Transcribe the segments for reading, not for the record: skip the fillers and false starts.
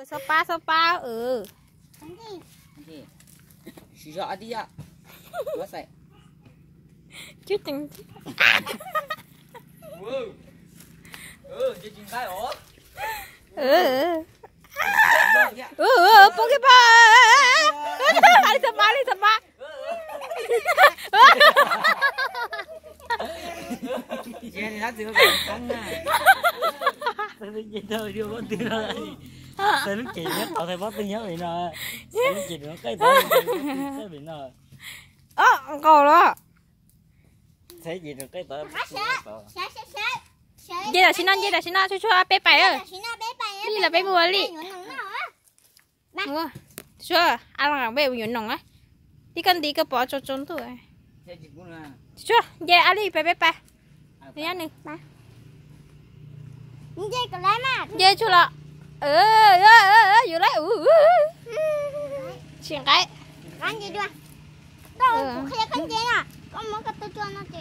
Sopa. Susah dia. Selesai. Cucing. Dia cintai oh. Pergi pa. Ali sepa. Jadi nanti kau gampang lah. Tapi kita dia buat tinggal lagi. Saya lu kayaknya tao thấy bớt nhớ vậy nè. Saya lu chỉ nó cái tao cái bị nè. Cầu đó. Thấy gì được cái tao. Dây là xin nó cho bé bảy ơi. Đi là bé mua đi. Mua. Cho ăn là bé nhuận nồng á. Đi cần đi cái bỏ cho trốn thôi. Cho dây ăn đi bé bảy. Đi ăn đi. Dây còn lấy mà. Dây cho lọ. Vừa lấy. Chuyện cái. Ăn gì được. Đâu, khi con dây à. Con muốn cái tôi cho nó chị.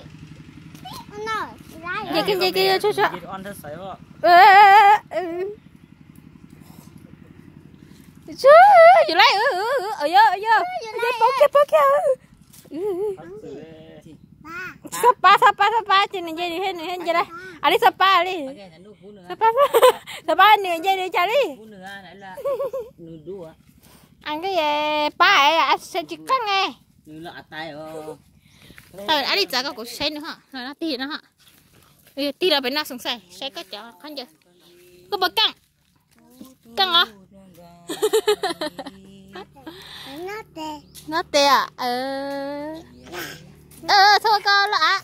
Dây kia cho. Ăn rất sấy quá. Chứ, vừa lấy. Dây bó kia. Sapa trên này dây đi hết dây đây. Ali sapa đi. Sapa này dây đi chả đi. Ăn cái gì? Pa ấy sẽ chỉ căng nghe. Tao Ali chả có củ sấy nữa hả? Rồi nó tì nữa hả? Tì là bên nào sủng sài, sấy cái chó khăn chưa? Có bật căng hả? Nó tè à? Thôi con lạ.